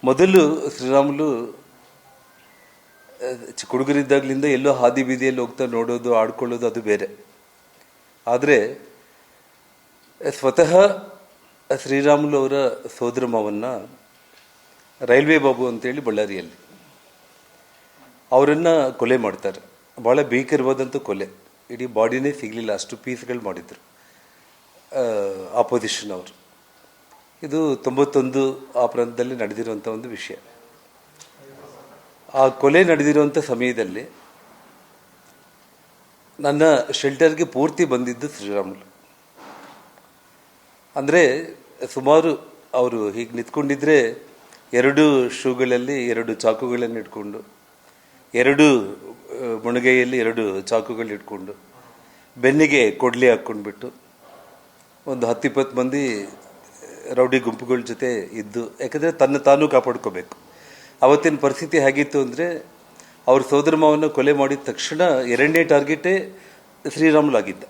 ಮೊದಲು ಶ್ರೀರಾಮುಲು ಹುಡುಗರಿದ್ದಾಗಲಿಂದ ಎಲ್ಲೋ ಹಾದಿ ಬೀದಿಯಲ್ಲಿ ಹೋಗ್ತಾ ನೋಡೋದು ಆಡ್ಕೊಳ್ಳೋದು ಅದು ಬೇರೆ. ಆದರೆ ಸ್ವತಃ ಶ್ರೀರಾಮುಲು ಅವರ ಸೋದರ ಮಾವನ್ನ ರೈಲ್ವೆ ಬಾಬು ಅಂತೇಳಿ ಬಳ್ಳಾರಿಯಲ್ಲಿ ಅವರನ್ನು ಕೊಲೆ ಮಾಡ್ತಾರೆ. ಭಾಳ ಭೀಕರವಾದಂಥ ಕೊಲೆ, ಇಡೀ ಬಾಡಿನೇ ಸಿಗಲಿಲ್ಲ, ಅಷ್ಟು ಪೀಸ್ಗಳು ಮಾಡಿದರು ಆಪೋಸಿಷನ್ ಅವರು. ಇದು 91 ಆ ಪ್ರಾಂತದಲ್ಲಿ ನಡೆದಿರುವಂಥ ಒಂದು ವಿಷಯ. ಆ ಕೊಲೆ ನಡೆದಿರುವಂಥ ಸಮಯದಲ್ಲಿ ನನ್ನ ಶೆಲ್ಟರ್ಗೆ ಪೂರ್ತಿ ಬಂದಿದ್ದು ಶ್ರೀರಾಮುಲು. ಅಂದರೆ ಸುಮಾರು ಅವರು ಹೀಗೆ ನಿಂತ್ಕೊಂಡಿದ್ರೆ 2 ಶೂಗಳಲ್ಲಿ 2 ಚಾಕುಗಳನ್ನು ಇಟ್ಕೊಂಡು, 2 ಮುಣಗೈಯಲ್ಲಿ 2 ಚಾಕುಗಳು ಇಟ್ಕೊಂಡು, ಬೆನ್ನಿಗೆ ಕೊಡ್ಲಿ ಹಾಕ್ಕೊಂಡ್ಬಿಟ್ಟು ಒಂದು 10-20 ಮಂದಿ ರೌಡಿ ಗುಂಪುಗಳ ಜೊತೆ ಇದ್ದು, ಯಾಕಂದರೆ ತಾನೂ ಕಾಪಾಡ್ಕೋಬೇಕು. ಅವತ್ತಿನ ಪರಿಸ್ಥಿತಿ ಹೇಗಿತ್ತು ಅಂದರೆ, ಅವ್ರ ಸೋದರ ಮಾವನ್ನ ಕೊಲೆ ಮಾಡಿದ ತಕ್ಷಣ 2ನೇ ಟಾರ್ಗೆಟೇ ಶ್ರೀರಾಮುಲು ಆಗಿದ್ದ.